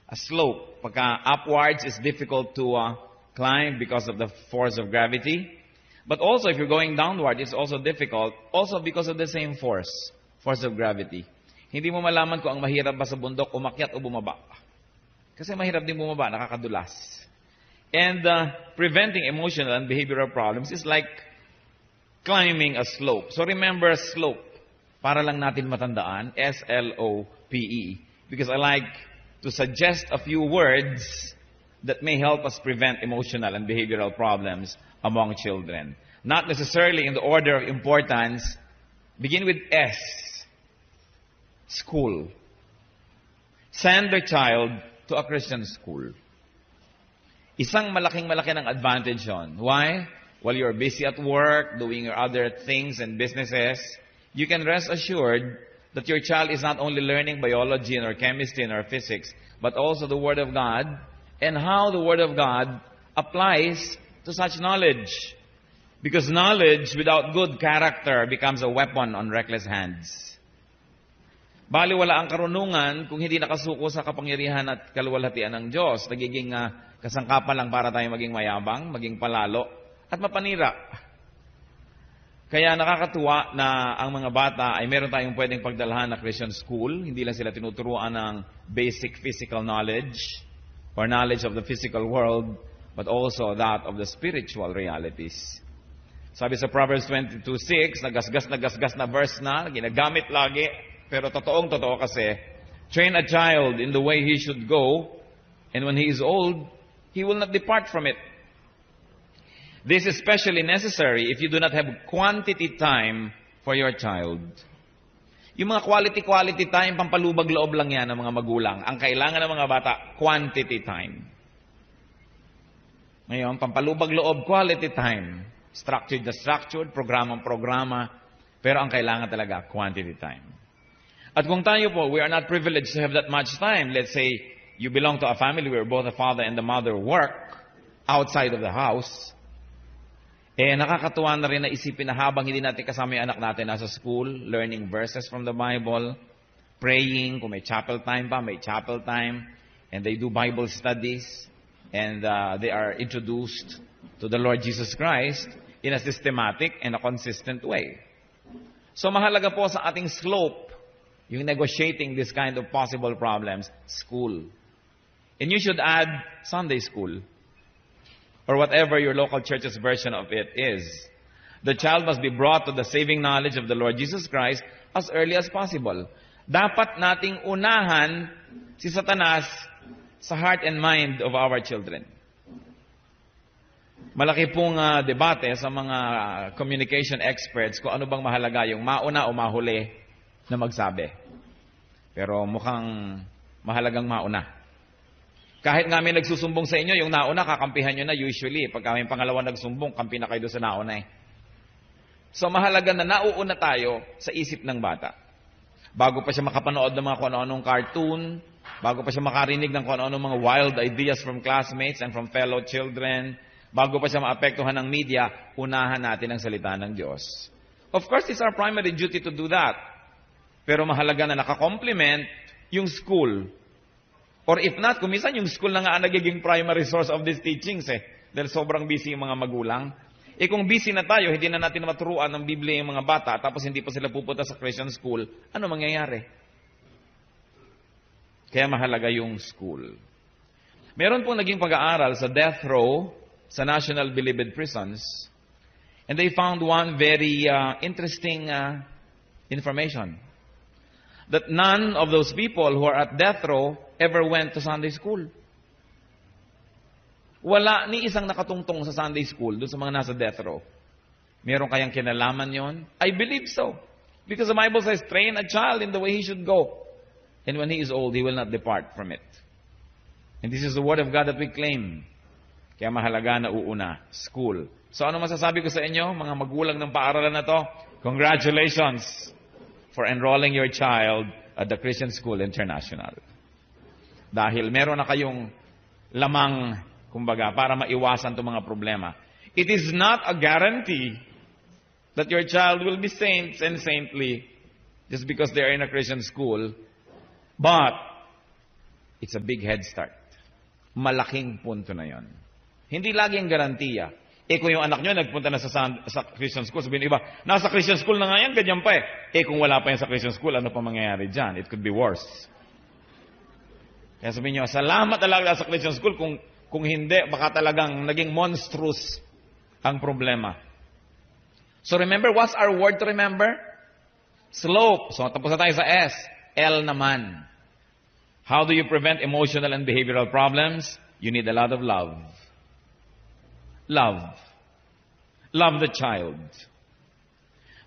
a slope. Pagka upwards is difficult to climb because of the force of gravity. But also, if you're going downward, it's also difficult, also because of the same force of gravity. Hindi mo malaman kung ang mahirap ba sa bundok, umakyat o bumaba. Kasi mahirap din bumaba, nakakadulas. And preventing emotional and behavioral problems is like climbing a slope. So remember slope. Para lang natin matandaan, S-L-O-P-E. Because I like to suggest a few words that may help us prevent emotional and behavioral problems among children. Not necessarily in the order of importance. Begin with S. School. Send their child to a Christian school. Isang malaki ng advantage yon. Why? While you're busy at work, doing your other things and businesses, you can rest assured that your child is not only learning biology or chemistry or physics, but also the Word of God and how the Word of God applies to such knowledge. Because knowledge without good character becomes a weapon on reckless hands. Baliwala ang karunungan kung hindi nakasuko sa kapangyarihan at kaluwalhatian ng Diyos. Nagiging kasangkapan lang para tayo maging mayabang, maging palalo, at mapanira. Kaya nakakatuwa na ang mga bata ay meron tayong pwedeng pagdalhan na Christian school. Hindi lang sila tinuturuan ng basic physical knowledge or knowledge of the physical world, but also that of the spiritual realities. Sabi sa Proverbs 22:6, nagasgas na verse na, ginagamit lagi, pero totoong-totoo kasi, train a child in the way he should go, and when he is old, he will not depart from it. This is especially necessary if you do not have quantity time for your child. Yung mga quality time, pampalubag loob lang yan ng mga magulang. Ang kailangan ng mga bata, quantity time. Ngayon, pampalubag loob, quality time. Structured na structured, programa. Pero ang kailangan talaga, quantity time. At kung tayo po, we are not privileged to have that much time. Let's say, you belong to a family where both the father and the mother work outside of the house. Nakakatuwa na rin na isipin na habang hindi natin kasama yung anak natin nasa school, learning verses from the Bible, praying, kung may chapel time pa, may chapel time, and they do Bible studies, and they are introduced to the Lord Jesus Christ in a systematic and a consistent way. So mahalaga po sa ating slope, yung negotiating this kind of possible problems, school. And you should add Sunday school, or whatever your local church's version of it is. The child must be brought to the saving knowledge of the Lord Jesus Christ as early as possible. Dapat nating unahan si Satanas sa heart and mind of our children. Malaki pong debate sa mga communication experts kung ano bang mahalaga, yung mauna o mahuli na magsabi. Pero mukhang mahalagang mauna. Kahit nga may nagsusumbong sa inyo, yung nauna, kakampihan nyo na usually. Pagka may pangalawa nagsumbong, kampi na kayo doon sa nauna eh. So mahalaga na nauuna tayo sa isip ng bata. Bago pa siya makapanood ng mga kung ano-anong cartoon, bago pa siya makarinig ng kung ano-anong mga wild ideas from classmates and from fellow children, bago pa siya maapektuhan ng media, unahan natin ang salita ng Diyos. Of course, it's our primary duty to do that. Pero mahalaga na nakakomplement yung school. Or if not, kung minsan yung school na nga nagiging primary source of these teachings dahil sobrang busy yung mga magulang. Kung busy na tayo, hindi na natin maturuan ng Biblia yung mga bata, tapos hindi pa sila pupunta sa Christian school, ano mangyayari? Kaya mahalaga yung school. Meron pong naging pag-aaral sa death row sa National Bilibid Prisons, and they found one very interesting information. That none of those people who are at death row ever went to Sunday school. Wala ni isang nakatungtong sa Sunday school doon sa mga nasa death row. Meron kayang kinalaman yon? I believe so. Because the Bible says, train a child in the way he should go. And when he is old, he will not depart from it. And this is the word of God that we claim. Kaya mahalaga na uuna, school. So ano masasabi ko sa inyo, mga magulang ng paaralan na to? Congratulations for enrolling your child at the Christian School International. Dahil meron na kayong lamang, kumbaga, para maiwasan itong mga problema. It is not a guarantee that your child will be saints and saintly just because they are in a Christian school. But it's a big head start. Malaking punto na yon. Hindi laging garantiya. Kung yung anak nyo nagpunta na sa Christian school, sabihin iba, nasa Christian school na nga yan, ganyan pa kung wala pa yan sa Christian school, ano pa mangyayari dyan? It could be worse. Kaya sabihin nyo, salamat talaga sa Christian school, kung hindi, baka talagang naging monstrous ang problema. So remember, what's our word to remember? Slope. So tapos na tayo sa S. L naman. How do you prevent emotional and behavioral problems? You need a lot of love. Love. Love the child.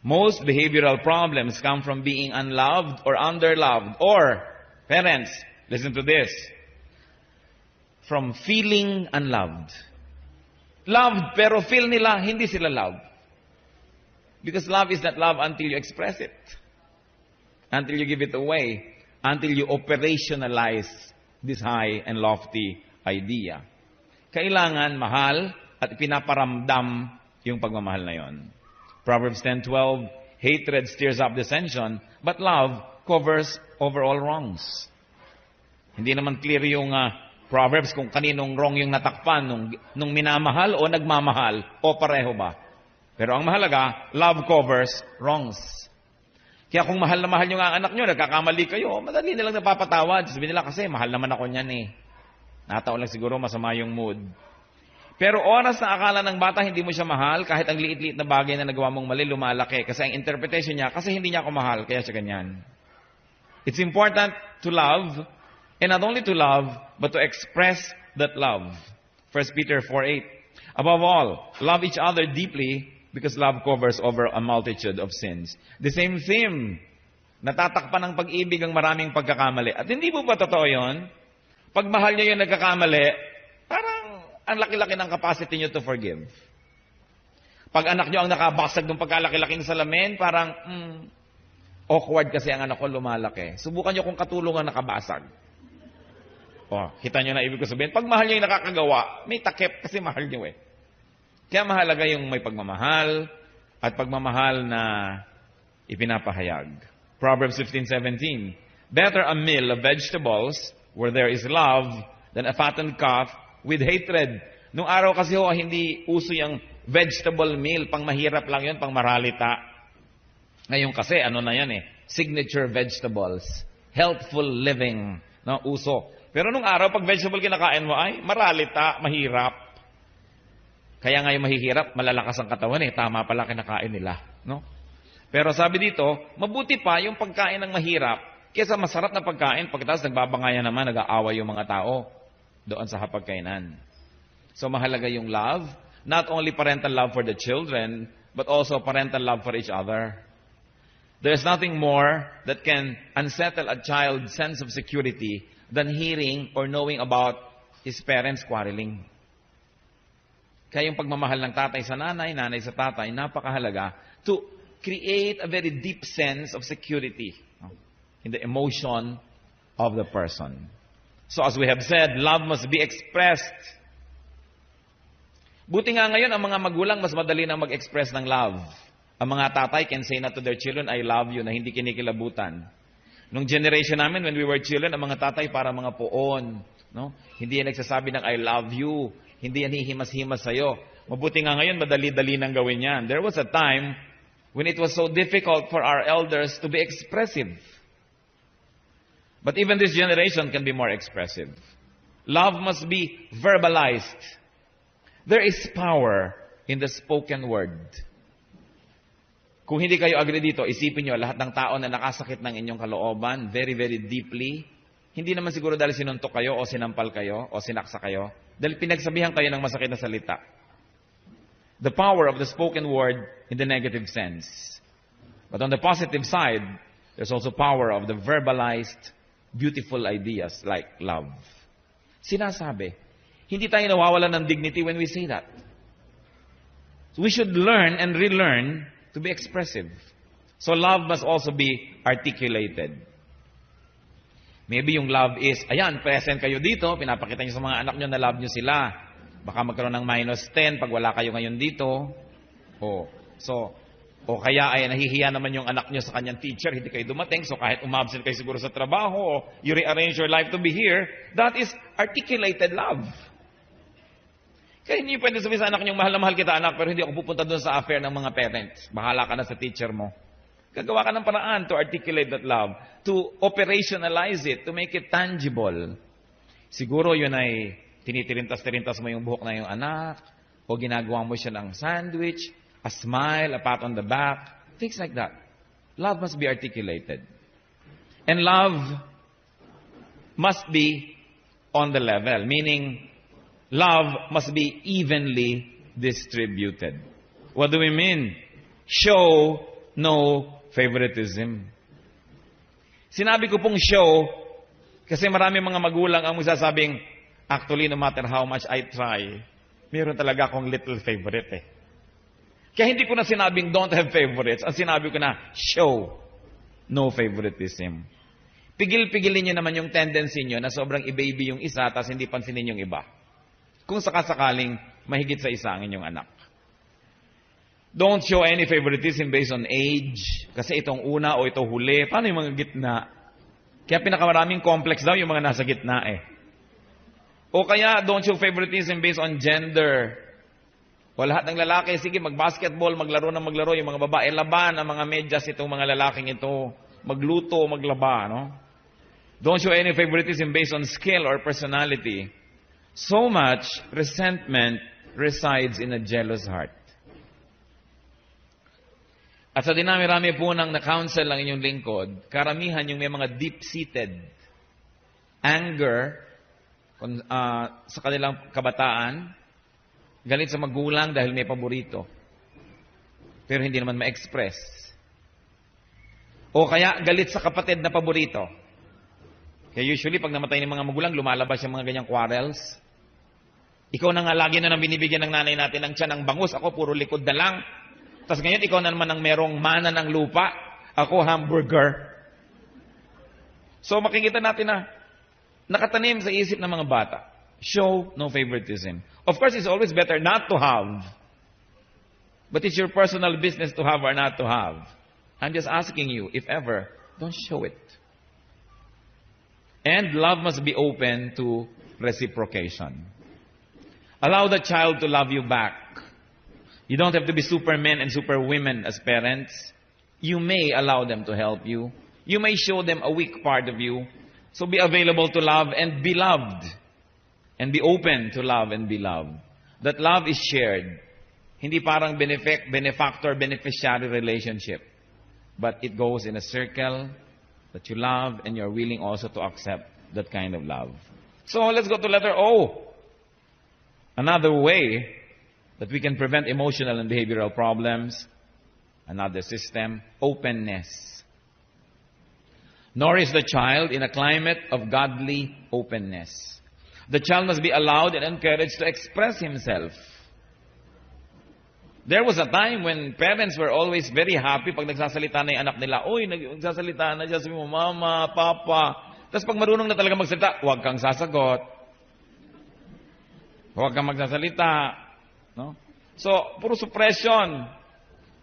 Most behavioral problems come from being unloved or underloved. Or, parents, listen to this. From feeling unloved. Loved, pero feel nila, hindi sila loved. Because love is not love until you express it. Until you give it away. Until you operationalize this high and lofty idea. Kailangan mahal at pinaparamdam yung pagmamahal na yon. Proverbs 10:12, hatred stirs up dissension, but love covers over all wrongs. Hindi naman clear yung Proverbs kung kaninong wrong yung natakpan, nung minamahal o nagmamahal, o pareho ba? Pero ang mahalaga, love covers wrongs. Kaya kung mahal na mahal nyo nga ang anak nyo, nagkakamali kayo, madali nilang napapatawad. Sabihin nila kasi, mahal naman ako niyan Nataon lang siguro, masama yung mood. Pero oras na akala ng bata hindi mo siya mahal, kahit ang liit-liit na bagay na nagawa mong mali, lumalaki. Kasi ang interpretation niya, kasi hindi niya ako mahal, kaya siya ganyan. It's important to love, and not only to love, but to express that love. 1 Peter 4:8. Above all, love each other deeply, because love covers over a multitude of sins. The same theme. Natatakpan ng pag-ibig ang maraming pagkakamali. At hindi po ba totoo yun? Pag mahal niyo yung nagkakamali, parang ang laki-laki ng capacity niyo to forgive. Pag anak niyo ang nakabasag ng pagkalaki-laking salamin, parang, awkward kasi ang anak ko lumalaki. Subukan niyo kung katulungan nakabasag. Kita niyo na ibig ko sabihin. Pag mahal niyo yung nakakagawa, may takip kasi mahal niyo Kaya mahalaga yung may pagmamahal at pagmamahal na ipinapahayag. Proverbs 15:17. Better a meal of vegetables where there is love than a fattened calf with hatred. Nung araw kasi hindi uso yung vegetable meal. Pang mahirap lang yun, pang maralita. Ngayon kasi, na yan signature vegetables. Healthful living. Uso. Pero nung araw, pag vegetable kinakain mo, ay maralita, mahirap. Kaya ngayon mahihirap, malalakas ang katawan Tama pala kinakain nila. No? Pero sabi dito, mabuti pa yung pagkain ng mahirap kaysa masarap na pagkain, pagkatapos nagbabangayan naman, nag-aaway yung mga tao doon sa hapagkainan. So mahalaga yung love, not only parental love for the children, but also parental love for each other. There's nothing more that can unsettle a child's sense of security than hearing or knowing about his parents quarreling. Kaya yung pagmamahal ng tatay sa nanay, nanay sa tatay, napakahalaga to create a very deep sense of security in the emotion of the person. So as we have said, love must be expressed. Buti nga ngayon, ang mga magulang mas madali na mag-express ng love. Ang mga tatay can say na to their children, I love you, na hindi kinikilabutan. Nung generation namin, when we were children, ang mga tatay para mga poon. No? Hindi yan nagsasabi ng I love you. Hindi yan hihimas-himas sa'yo. Mabuti nga ngayon, madali-dali nang gawin yan. There was a time when it was so difficult for our elders to be expressive. But even this generation can be more expressive. Love must be verbalized. There is power in the spoken word. Kung hindi kayo agree dito, isipin nyo, lahat ng tao na nakasakit ng inyong kalooban, very, very deeply, hindi naman siguro dahil sinuntok kayo o sinampal kayo o sinaksa kayo, dahil pinagsabihan kayo ng masakit na salita. The power of the spoken word in the negative sense. But on the positive side, there's also power of the verbalized, beautiful ideas like love. Sinasabi, hindi tayo nawawalan ng dignity when we say that. So we should learn and relearn to be expressive. So love must also be articulated. Maybe yung love is, ayan, present kayo dito, pinapakita nyo sa mga anak nyo na love nyo sila. Baka magkaroon ng -10 pag wala kayo ngayon dito. So, O kaya ay nahihiya naman yung anak nyo sa kanyang teacher, hindi kayo dumating, so kahit umabsent kayo siguro sa trabaho, o you rearrange your life to be here, that is articulated love. Kaya hindi pwede sabihin sa anak nyo, mahal na mahal kita anak, pero hindi ako pupunta doon sa affair ng mga parents. Bahala ka na sa teacher mo. Gagawa ka ng paraan to articulate that love, to operationalize it, to make it tangible. Siguro yun ay tinitirintas-tirintas mo yung buhok na yung anak, o ginagawa mo siya ng sandwich, a smile, a pat on the back, things like that. Love must be articulated. And love must be on the level, meaning love must be evenly distributed. What do we mean? Show no favoritism. Sinabi ko pong show kasi marami mga magulang ang magsasabing, actually, no matter how much I try, meron talaga akong little favorite eh. Kaya hindi ko na sinabing don't have favorites. Ang sinabi ko na, show no favoritism. Pigil-pigilin nyo naman yung tendency nyo na sobrang i-baby yung isa, tapos hindi pansinin yung iba. Kung sakasakaling mahigit sa isa ang inyong anak. Don't show any favoritism based on age. Kasi itong una o ito huli. Paano yung mga gitna? Kaya pinakamaraming complex daw yung mga nasa gitna eh. O kaya, don't show favoritism based on gender. O lahat ng lalaki, sige, mag-basketball, maglaro ng maglaro. Yung mga babae, laban ang mga medyas itong mga lalaking ito. Magluto, maglaba, no? Don't show any favoritism based on skill or personality. So much resentment resides in a jealous heart. At sa dinami-rami po ng na-counsel ang inyong lingkod, karamihan yung may mga deep-seated anger sa kanilang kabataan, galit sa magulang dahil may paborito. Pero hindi naman ma-express. O kaya galit sa kapatid na paborito. Kaya usually pag namatay ng mga magulang, lumalabas yung mga ganyang quarrels. Ikaw na nga lagi na nang binibigyan ng nanay natin ng tiyan ng bangus. Ako puro likod na lang. Tapos ngayon ikaw na naman ang merong mana ng lupa. Ako hamburger. So makikita natin na nakatanim sa isip ng mga bata. Show no favoritism. Of course, it's always better not to have. But it's your personal business to have or not to have. I'm just asking you, if ever, don't show it. And love must be open to reciprocation. Allow the child to love you back. You don't have to be supermen and superwomen as parents. You may allow them to help you. You may show them a weak part of you. So be available to love and be loved. And be open to love and be loved. That love is shared. Hindi parang benefactor, beneficiary relationship. But it goes in a circle that you love and you're willing also to accept that kind of love. So let's go to letter O. Another way that we can prevent emotional and behavioral problems. Another system, openness. Nourish the child in a climate of godly openness. The child must be allowed and encouraged to express himself. There was a time when parents were always very happy pag nagsasalita na yung anak nila. Uy, nagsasalita na dyan, sabi mo, mama, papa. Tapos pag marunong na talaga magsalita, huwag kang sasagot. Huwag kang magsasalita. No? So, puro suppression.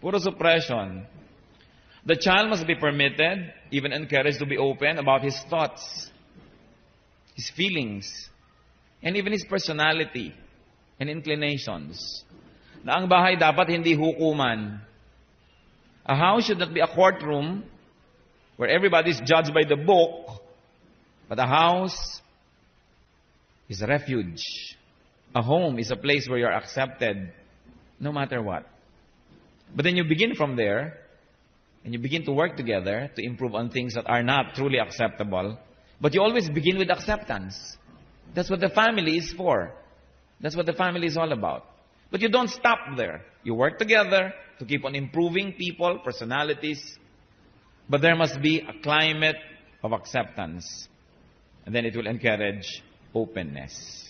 Puro suppression. The child must be permitted, even encouraged to be open about his thoughts, his feelings, and even his personality and inclinations. Na ang bahay dapat hindi hukuman. A house should not be a courtroom where everybody is judged by the book, but a house is a refuge. A home is a place where you're accepted no matter what. But then you begin from there, and you begin to work together to improve on things that are not truly acceptable. But you always begin with acceptance. That's what the family is for. That's what the family is all about. But you don't stop there. You work together to keep on improving people, personalities. But there must be a climate of acceptance. And then it will encourage openness.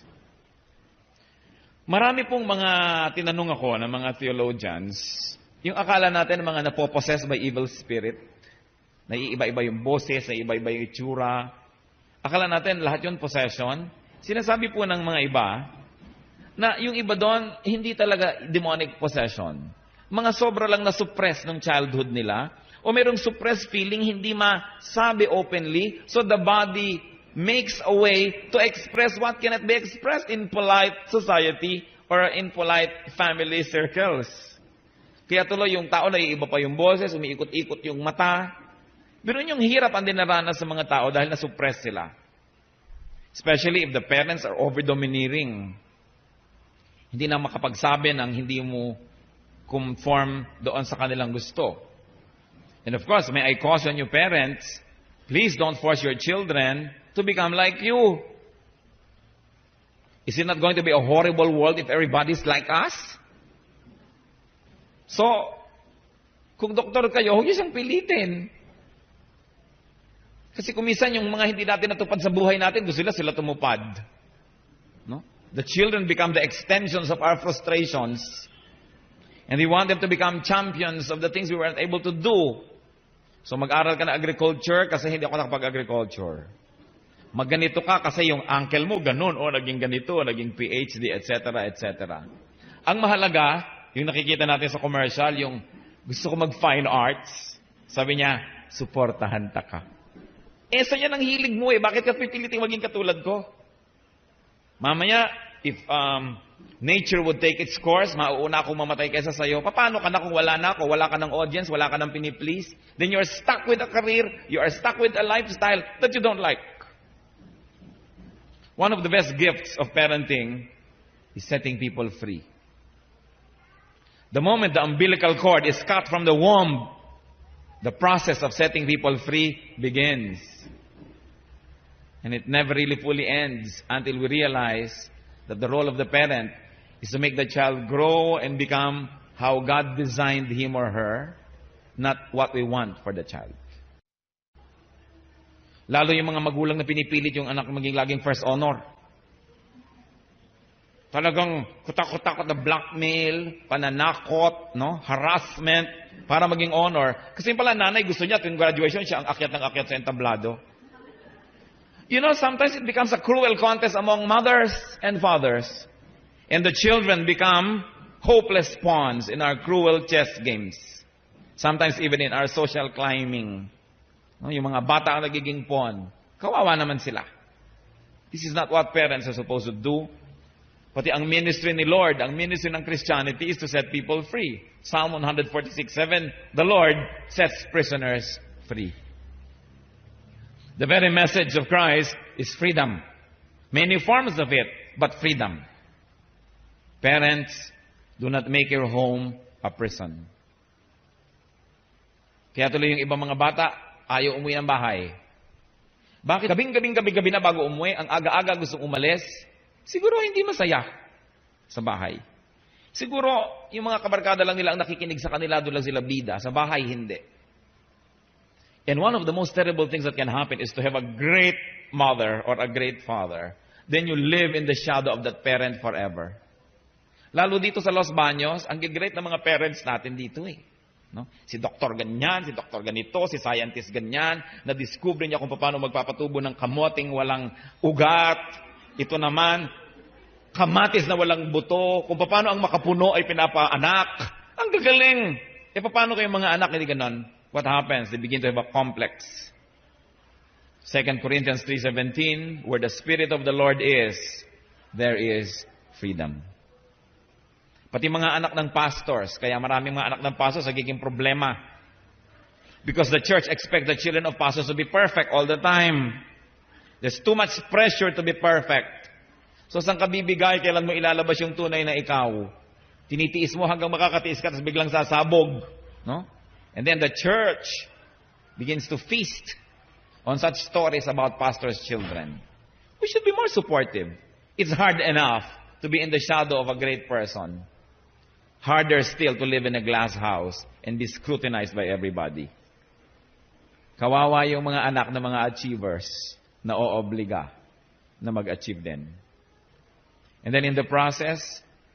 Marami pong mga tinanong ako ng mga theologians, yung akala natin mga napopossess by evil spirit, na iiba-iba yung boses, na iiba-iba yung itsura. Akala natin lahat yun possession. Sinasabi po ng mga iba, na yung iba doon, hindi talaga demonic possession. Mga sobra lang na-suppress ng childhood nila, o merong suppressed feeling hindi masabi openly, so the body makes a way to express what cannot be expressed in polite society or in polite family circles. Kaya tuloy yung tao, naiiba pa yung boses, umiikot-ikot yung mata. Pero yung hirap ang dinaranas sa mga tao dahil na-suppress sila. Especially if the parents are over-domineering. Hindi na makapagsabi ng hindi mo conform doon sa kanilang gusto. And of course, may I caution you parents, please don't force your children to become like you. Is it not going to be a horrible world if everybody's like us? So, kung doktor kayo, huwag niyo siyang pilitin. Kasi kumisan yung mga hindi natin natupad sa buhay natin, gusto sila tumupad. No? The children become the extensions of our frustrations. And we want them to become champions of the things we weren't able to do. So mag-aral ka na agriculture kasi hindi ako nakapag-agriculture. Magganito ka kasi yung uncle mo ganun, o naging ganito, naging PhD, etc., etc. Ang mahalaga, yung nakikita natin sa commercial, yung gusto ko mag-fine arts, sabi niya, suportahan ta ka. Sa yan ang hilig mo bakit ka pipiliting maging katulad ko? Mamaya, if nature would take its course, mauuna akong mamatay kaysa sa'yo, paano ka na kung wala na ako, wala ka ng audience, wala ka ng piniplease? Then you're stuck with a career, you are stuck with a lifestyle that you don't like. One of the best gifts of parenting is setting people free. The moment the umbilical cord is cut from the womb, the process of setting people free begins. And it never really fully ends until we realize that the role of the parent is to make the child grow and become how God designed him or her, not what we want for the child. Lalo yung mga magulang na pinipilit yung anak maging laging first honor. Talagang kutak-kutak na blackmail, pananakot, no, harassment, para maging honor. Kasi pala nanay gusto niya, tuwing graduation, siya ang akyat ng akyat sa entablado. You know, sometimes it becomes a cruel contest among mothers and fathers. And the children become hopeless pawns in our cruel chess games. Sometimes even in our social climbing. No, yung mga bata ang nagiging pawn. Kawawa naman sila. This is not what parents are supposed to do. Pati ang ministry ni Lord, ang ministry ng Christianity is to set people free. Psalm 146:7, the Lord sets prisoners free. The very message of Christ is freedom. Many forms of it, but freedom. Parents, do not make your home a prison. Kaya tuloy yung ibang mga bata, ayaw umuwi ng bahay. Bakit? Gabi na bago umuwi, ang aga-aga gustong umalis, siguro hindi masaya sa bahay. Siguro, yung mga kabarkada lang nila ang nakikinig sa kanila, doon lang sila bida. Sa bahay, hindi. And one of the most terrible things that can happen is to have a great mother or a great father. Then you live in the shadow of that parent forever. Lalo dito sa Los Baños, ang great na mga parents natin dito No? Si doktor ganyan, si doktor ganito, si scientist ganyan, na-discover niya kung paano magpapatubo ng kamoting walang ugat. Ito naman, kamatis na walang buto, kung paano ang makapuno ay pinapaanak. Ang gagaling! Paano kayong mga anak hindi ganon? What happens? They begin to have a complex. 2 Corinthians 3:17, where the Spirit of the Lord is, there is freedom. Pati mga anak ng pastors, kaya maraming mga anak ng pastors nagiging problema. Because the church expects the children of pastors to be perfect all the time. There's too much pressure to be perfect. So saan ka bibigay, kailan mo ilalabas yung tunay na ikaw? Tinitiis mo hanggang makakatiis ka, tapos biglang sasabog. No? And then the church begins to feast on such stories about pastors' children. We should be more supportive. It's hard enough to be in the shadow of a great person. Harder still to live in a glass house and be scrutinized by everybody. Kawawa yung mga anak ng mga achievers na oobliga na mag-achieve din. And then in the process,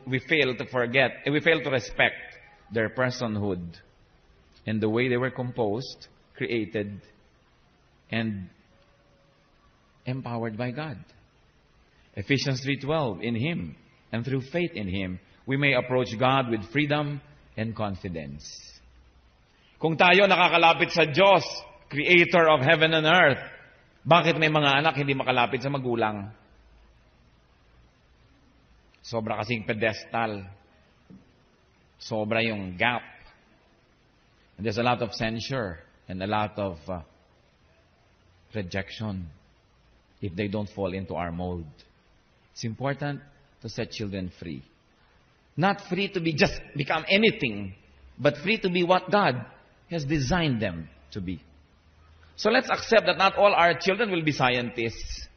we fail to respect their personhood and the way they were composed, created, and empowered by God. Ephesians 3:12, in Him and through faith in Him, we may approach God with freedom and confidence. Kung tayo nakakalapit sa Diyos, Creator of heaven and earth, bakit may mga anak hindi makalapit sa magulang? Sobra kasing pedestal. Sobra yung gap. And there's a lot of censure and a lot of rejection if they don't fall into our mold. It's important to set children free. Not free to be just become anything, but free to be what God has designed them to be. So let's accept that not all our children will be scientists.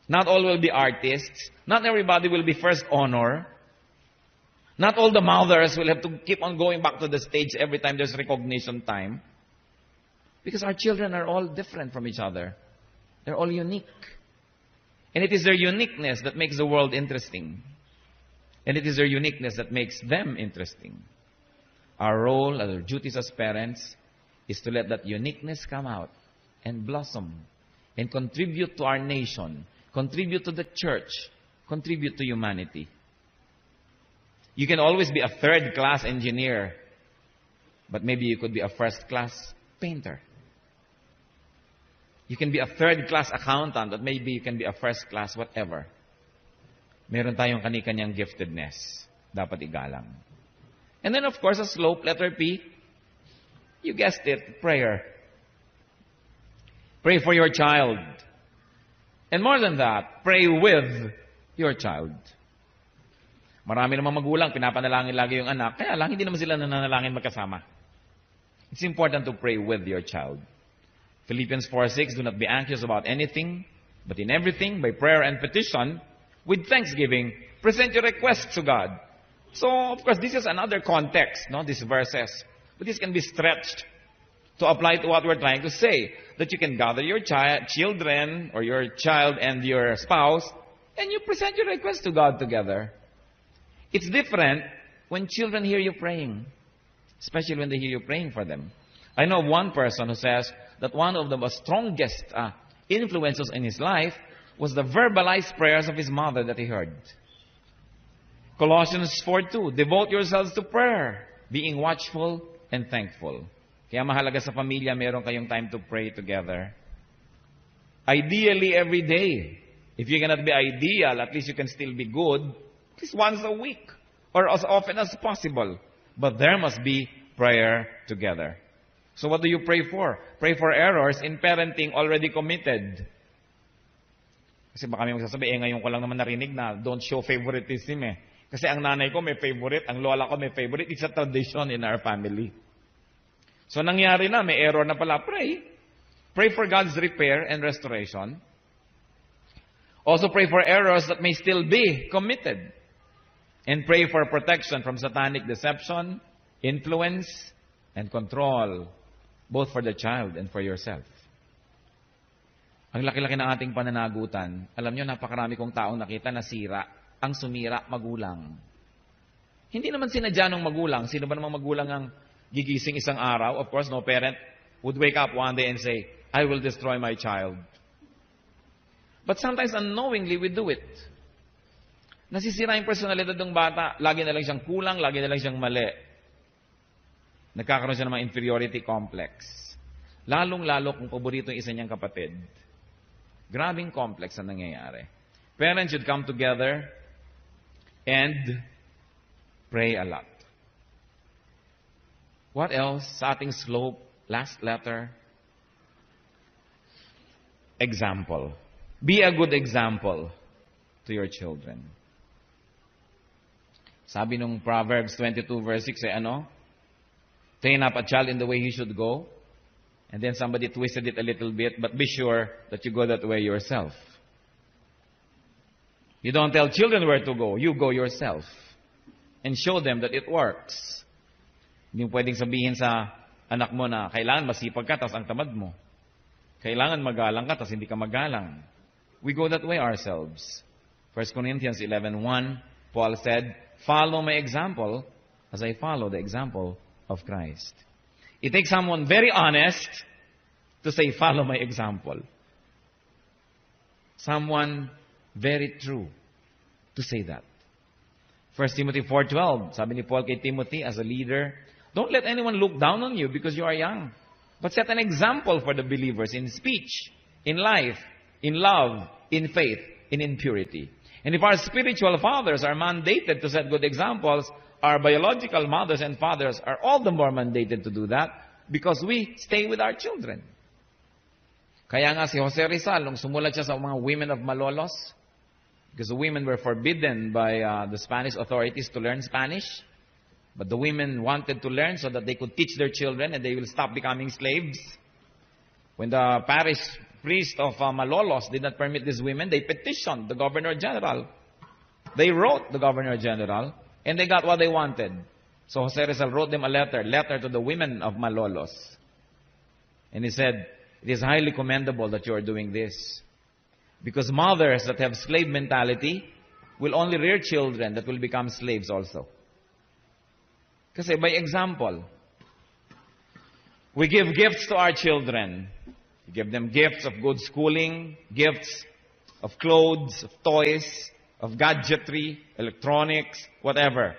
Not all will be artists. Not everybody will be first honor. Not all the mothers will have to keep on going back to the stage every time there's recognition time. Because our children are all different from each other. They're all unique. And it is their uniqueness that makes the world interesting. And it is their uniqueness that makes them interesting. Our role, our duties as parents, is to let that uniqueness come out and blossom and contribute to our nation, contribute to the church, contribute to humanity. You can always be a third-class engineer, but maybe you could be a first-class painter. You can be a third-class accountant, but maybe you can be a first-class whatever. Meron tayong kani-kanyang giftedness. Dapat igalang. And then, of course, a slope, letter P. You guessed it, prayer. Pray for your child. And more than that, pray with your child. Marami namang magulang, pinapanalangin lagi yung anak, kaya lang hindi naman sila nananalangin magkasama. It's important to pray with your child. Philippians 4:6, do not be anxious about anything, but in everything, by prayer and petition, with thanksgiving, present your requests to God. So, of course, this is another context, no? These verses. But this can be stretched to apply to what we're trying to say. That you can gather your children, or your child and your spouse, and you present your requests to God together. It's different when children hear you praying. Especially when they hear you praying for them. I know one person who says that one of the most strongest influences in his life was the verbalized prayers of his mother that he heard. Colossians 4:2, devote yourselves to prayer, being watchful and thankful. Kaya mahalaga sa pamilya, meron kayong time to pray together. Ideally, every day. If you cannot be ideal, at least you can still be good. At least once a week. Or as often as possible. But there must be prayer together. So what do you pray for? Pray for errors in parenting already committed. Kasi baka may magsasabi, ngayon ko lang naman narinig na don't show favoritism eh. Kasi ang nanay ko may favorite, ang lola ko may favorite. It's a tradition in our family. So nangyari na, may error na pala. Pray. Pray for God's repair and restoration. Also pray for errors that may still be committed. And pray for protection from satanic deception, influence, and control. Both for the child and for yourself. Ang laki-laki ng ating pananagutan, alam nyo, napakarami kong taong nakita na sira. Ang sumira, magulang. Hindi naman sinadya ng magulang. Sino ba namang magulang ang gigising isang araw? Of course, no parent would wake up one day and say, I will destroy my child. But sometimes unknowingly we do it. Nasisira yung personalidad ng bata. Lagi na lang siyang kulang, lagi na lang siyang mali. Nagkakaroon siya ng mga inferiority complex. Lalong-lalo kung paborito yung isa niyang kapatid. Grabing complex ang nangyayari. Parents should come together and pray a lot. What else? Sa ating slope, last letter. Example. Be a good example to your children. Sabi nung Proverbs 22 verse 6 ay ano? Train up a child in the way he should go. And then somebody twisted it a little bit, but be sure that you go that way yourself. You don't tell children where to go. You go yourself. And show them that it works. Hindi pwedeng sabihin sa anak mo na kailangan masipag ka, tas ang tamad mo. Kailangan magalang ka, tas hindi ka magalang. We go that way ourselves. 1 Corinthians 11:1, Paul said, follow my example as I follow the example of Christ. It takes someone very honest to say, follow my example. Someone very true to say that. 1 Timothy 4:12, sabi ni Paul kay Timothy as a leader, don't let anyone look down on you because you are young, but set an example for the believers in speech, in life, in love, in faith, and in purity. And if our spiritual fathers are mandated to set good examples, our biological mothers and fathers are all the more mandated to do that because we stay with our children. Kaya nga si Jose Rizal, nung sumulat siya sa mga women of Malolos, because the women were forbidden by the Spanish authorities to learn Spanish. But the women wanted to learn so that they could teach their children and they will stop becoming slaves. When the parish priest of Malolos did not permit these women, they petitioned the Governor General. They wrote the Governor General and they got what they wanted. So Jose Rizal wrote them a letter to the women of Malolos. And he said, it is highly commendable that you are doing this. Because mothers that have slave mentality will only rear children that will become slaves also. Kasi by example, we give gifts to our children. We give them gifts of good schooling, gifts of clothes, of toys, of gadgetry, electronics, whatever.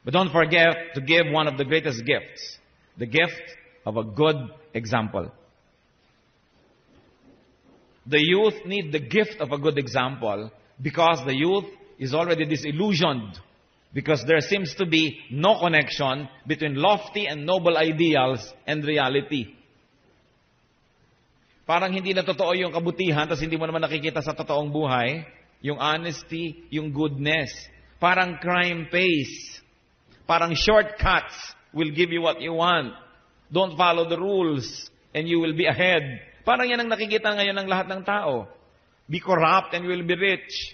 But don't forget to give one of the greatest gifts, the gift of a good example. The youth need the gift of a good example because the youth is already disillusioned because there seems to be no connection between lofty and noble ideals and reality. Parang hindi na totoo yung kabutihan tapos hindi mo naman nakikita sa totoong buhay yung honesty, yung goodness. Parang crime pays. Parang shortcuts will give you what you want. Don't follow the rules and you will be ahead. Parang yan ang nakikita ngayon ng lahat ng tao. Be corrupt and you will be rich.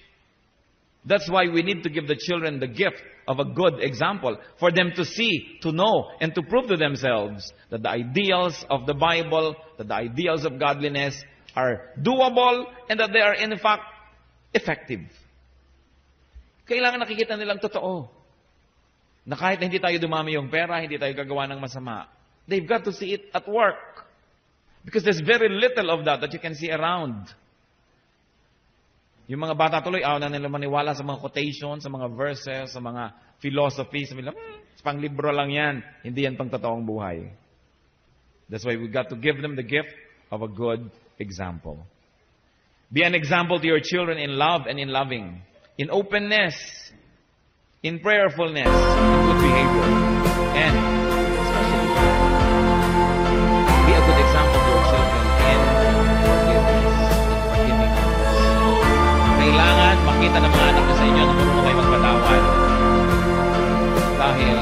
That's why we need to give the children the gift of a good example. For them to see, to know, and to prove to themselves that the ideals of the Bible, that the ideals of godliness are doable and that they are in fact effective. Kailangan nakikita nilang totoo. Na kahit hindi tayo dumami yung pera, hindi tayo gagawa ng masama. They've got to see it at work. Because there's very little of that you can see around. Yung mga bata tuloy, ayaw na nila maniwala sa mga quotations, sa mga verses, sa mga philosophy. Sabi nila, pang libro lang yan. Hindi yan pang totoong buhay. That's why we got to give them the gift of a good example. Be an example to your children in love and in loving, in openness, in prayerfulness, in good behavior, and especially be a good example to your children in forgiveness, in forgiving others. Kailangan makita ng mga anak nyo sa inyo na marunong kayo magpatawad. Dahil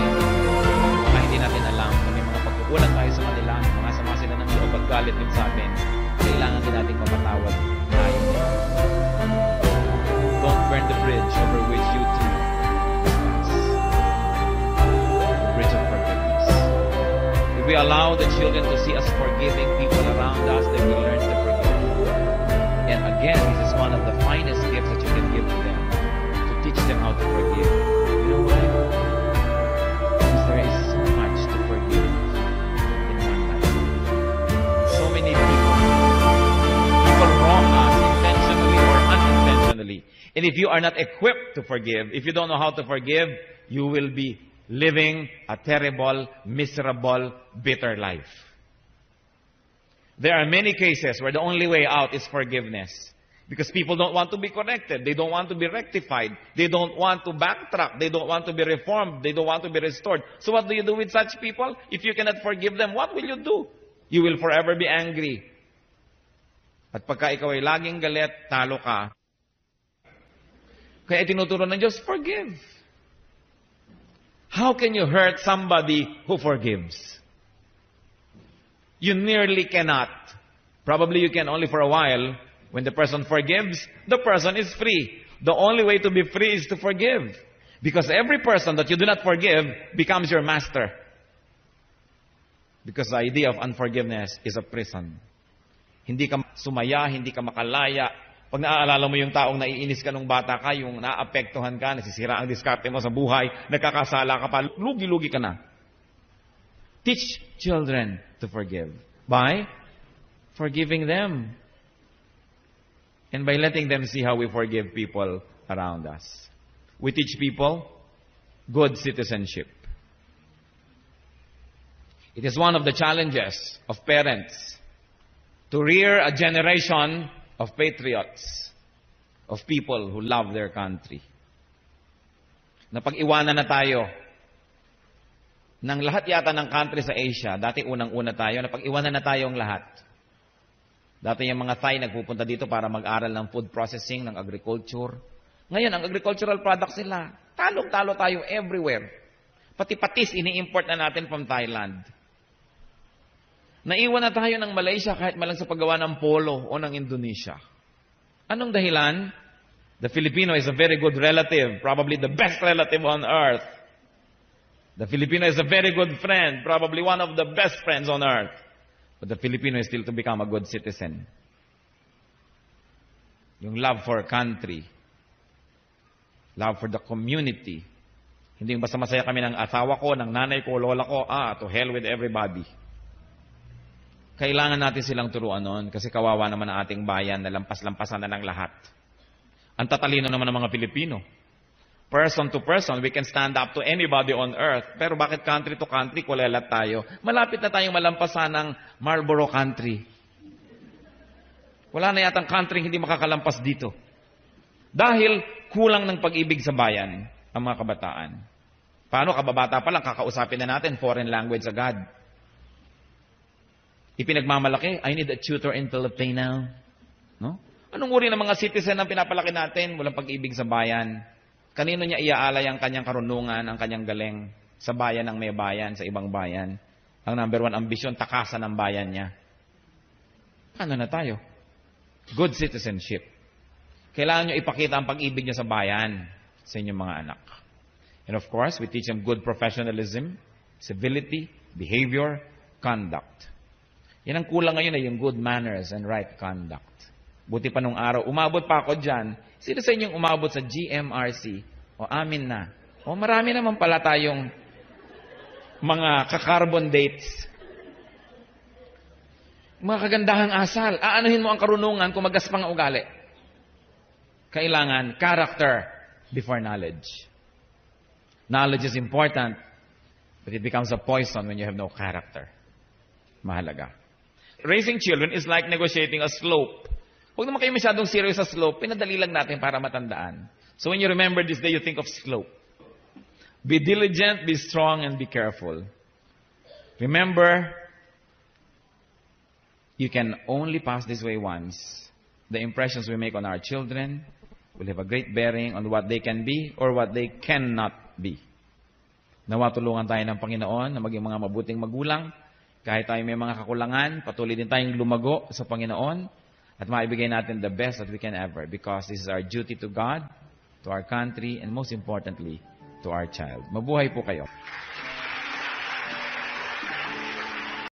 hindi natin alam na may mga pagkukulang tayo sa kanila, mga sama sila ng loob at galit din sa atin, kailangan din natin mapatawad tayo. Don't burn the bridge over which you two discuss. The bridge of forgiveness. If we allow the children to see us forgiving people around us, they will learn to forgive. And again, this is one of the finest gifts that you can give to them, to teach them how to forgive. You know why? Because there is so much to forgive in one life. So many people wrong us intentionally or unintentionally. And if you are not equipped to forgive, if you don't know how to forgive, you will be living a terrible, miserable, bitter life. There are many cases where the only way out is forgiveness. Because people don't want to be corrected. They don't want to be rectified. They don't want to backtrack. They don't want to be reformed. They don't want to be restored. So what do you do with such people? If you cannot forgive them, what will you do? You will forever be angry. At pagka ikaw ay laging galit, talo ka. Kaya tinuturo ng Diyos, forgive. How can you hurt somebody who forgives? You nearly cannot. Probably you can only for a while. When the person forgives, the person is free. The only way to be free is to forgive. Because every person that you do not forgive becomes your master. Because the idea of unforgiveness is a prison. Hindi ka sumaya, hindi ka makalaya. Pag naaalala mo yung taong naiinis ka nung bata ka, yung naapektuhan ka, nasisira ang diskarte mo sa buhay, nagkakasala ka pa, lugi-lugi ka na. Teach children to forgive by forgiving them and by letting them see how we forgive people around us. We teach people good citizenship. It is one of the challenges of parents to rear a generation of patriots, of people who love their country. Napag-iwanan na tayo ng lahat yata ng country sa Asia. Dati unang-una tayo, napag-iwanan na tayong lahat. Dati yung mga Thai nagpupunta dito para mag-aral ng food processing, ng agriculture. Ngayon, ang agricultural products nila, talong-talo tayo everywhere. Pati patis, ini-import na natin from Thailand. Naiwan na tayo ng Malaysia kahit malang sa paggawa ng polo o ng Indonesia. Anong dahilan? The Filipino is a very good relative, probably the best relative on earth. The Filipino is a very good friend, probably one of the best friends on earth. But the Filipino is still to become a good citizen. Yung love for country, love for the community. Hindi yung basta masaya kami ng asawa ko, ng nanay ko, lola ko, to hell with everybody. Kailangan natin silang turuan nun kasi kawawa naman ang ating bayan na lampas-lampasan na ng lahat. Ang tatalino naman ng mga Pilipino. Person to person, we can stand up to anybody on earth. Pero bakit country to country, kulelat tayo? Malapit na tayong malampasan ng Marlboro country. Wala na yatang country hindi makakalampas dito. Dahil kulang ng pag-ibig sa bayan ang mga kabataan. Paano kababata pa lang, kakausapin na natin foreign language agad. Ipinagmamalaki, I need a tutor in Filipino. No? Anong uri ng mga citizen ang pinapalaki natin? Walang pag-ibig sa bayan. Kanino niya iaalay ang kanyang karunungan, ang kanyang galing sa bayan ng may bayan, sa ibang bayan? Ang number one ambisyon, takasan ng bayan niya. Ano na tayo? Good citizenship. Kailangan niyo ipakita ang pag-ibig niyo sa bayan, sa inyong mga anak. And of course, we teach them good professionalism, civility, behavior, conduct. Yan ang kulang ngayon ay yung good manners and right conduct. Buti pa nung araw, umabot pa ako dyan. Sino sa inyong umabot sa GMRC? O amin na. O marami naman pala tayong mga ka-carbon dates. Mga kagandahang asal. Aanuhin mo ang karunungan kung magaspang ang ugali. Kailangan character before knowledge. Knowledge is important, but it becomes a poison when you have no character. Mahalaga. Raising children is like negotiating a slope. Huwag naman kayo masyadong serious sa slope. Pinadali lang natin para matandaan. So when you remember this day, you think of slope. Be diligent, be strong, and be careful. Remember, you can only pass this way once. The impressions we make on our children will have a great bearing on what they can be or what they cannot be. Nawa tulungan tayo ng Panginoon na maging mga mabuting magulang. Kahit tayo may mga kakulangan, patuloy din tayong lumago sa Panginoon. At maibigay natin the best that we can ever because this is our duty to God, to our country, and most importantly, to our child. Mabuhay po kayo.